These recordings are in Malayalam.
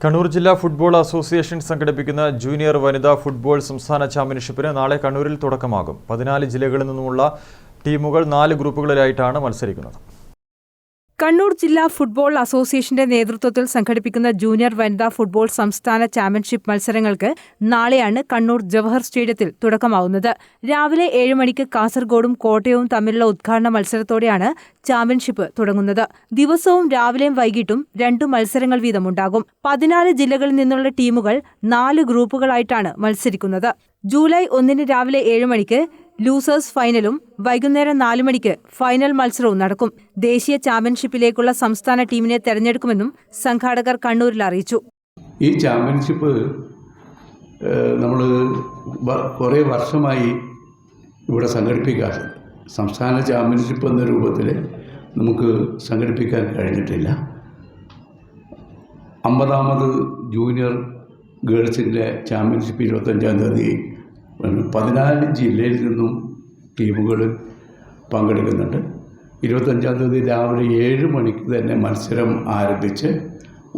കണ്ണൂർ ജില്ലാ ഫുട്ബോൾ അസോസിയേഷൻ സംഘടിപ്പിക്കുന്ന ജൂനിയർ വനിതാ ഫുട്ബോൾ സംസ്ഥാന ചാമ്പ്യൻഷിപ്പിന് നാളെ കണ്ണൂരിൽ തുടക്കമാകും. 14 ജില്ലകളിൽ നിന്നുമുള്ള ടീമുകൾ 4 ഗ്രൂപ്പുകളിലായിട്ടാണ് മത്സരിക്കുന്നത്. കണ്ണൂർ ജില്ലാ ഫുട്ബോൾ അസോസിയേഷന്റെ നേതൃത്വത്തിൽ സംഘടിപ്പിക്കുന്ന ജൂനിയർ വനിതാ ഫുട്ബോൾ സംസ്ഥാന ചാമ്പ്യൻഷിപ്പ് മത്സരങ്ങൾക്ക് നാളെയാണ് കണ്ണൂർ ജവഹർ സ്റ്റേഡിയത്തിൽ തുടക്കമാവുന്നത്. രാവിലെ 7 മണിക്ക് കാസർഗോഡും കോട്ടയവും തമ്മിലുള്ള ഉദ്ഘാടന മത്സരത്തോടെയാണ് ചാമ്പ്യൻഷിപ്പ് തുടങ്ങുന്നത്. ദിവസവും രാവിലെയും വൈകിട്ടും 2 മത്സരങ്ങൾ വീതമുണ്ടാകും. 14 ജില്ലകളിൽ നിന്നുള്ള ടീമുകൾ 4 ഗ്രൂപ്പുകളായിട്ടാണ് മത്സരിക്കുന്നത്. ജൂലൈ 1 രാവിലെ 7 മണിക്ക് ലൂസേഴ്സ് ഫൈനലും വൈകുന്നേരം 4 മണിക്ക് ഫൈനൽ മത്സരവും നടക്കും. ദേശീയ ചാമ്പ്യൻഷിപ്പിലേക്കുള്ള സംസ്ഥാന ടീമിനെ തെരഞ്ഞെടുക്കുമെന്നും സംഘാടകർ കണ്ണൂരിൽ അറിയിച്ചു. ഈ ചാമ്പ്യൻഷിപ്പ് നമ്മൾ കുറേ വർഷമായി ഇവിടെ സംഘടിപ്പിക്കാറുണ്ട്. സംസ്ഥാന ചാമ്പ്യൻഷിപ്പ് എന്ന രൂപത്തിൽ നമുക്ക് സംഘടിപ്പിക്കാൻ കഴിഞ്ഞിട്ടില്ല. 50ാമത് ജൂനിയർ ഗേൾസിൻ്റെ ചാമ്പ്യൻഷിപ്പ് 25-ാം തീയതി 14 ജില്ലയിൽ നിന്നും ടീമുകൾ പങ്കെടുക്കുന്നുണ്ട്. 25-ാം തീയതി രാവിലെ 7 മണിക്ക് തന്നെ മത്സരം ആരംഭിച്ച്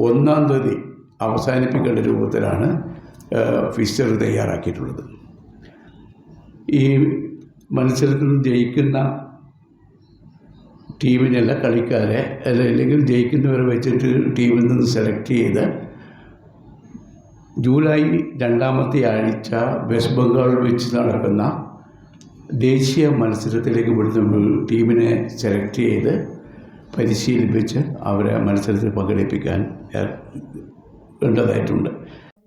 1-ാം തീയതി അവസാനിപ്പിക്കേണ്ട രൂപത്തിലാണ് ഫിക്സ്ചർ തയ്യാറാക്കിയിട്ടുള്ളത്. ഈ മത്സരത്തിൽ ജയിക്കുന്ന ടീമിനല്ല കളിക്കാരെ അല്ലെങ്കിൽ ജയിക്കുന്നവരെ വെച്ചിട്ട് ടീമിൽ നിന്ന് സെലക്ട് ചെയ്ത് ജൂലൈ 2ാമത്തെ ആഴ്ച വെസ്റ്റ് ബംഗാളിൽ വെച്ച് നടക്കുന്ന ദേശീയ മത്സരത്തിലേക്ക് ഇവിടുന്ന് ടീമിനെ സെലക്ട് ചെയ്ത് പരിശീലിപ്പിച്ച് അവരെ മത്സരത്തിൽ പങ്കെടുപ്പിക്കാൻ വേണ്ടതായിട്ടുണ്ട്.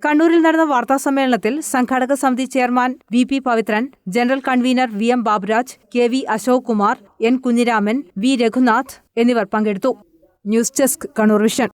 കണ്ണൂരിൽ നടന്ന വാർത്താസമ്മേളനത്തിൽ സംഘാടക സമിതി chairman VP Pavithran, general convener VM Baburaj, KV Ashok Kumar, N Kunhiraman, V Raghunath എന്നിവർ പങ്കെടുത്തു. News desk Kannur vision.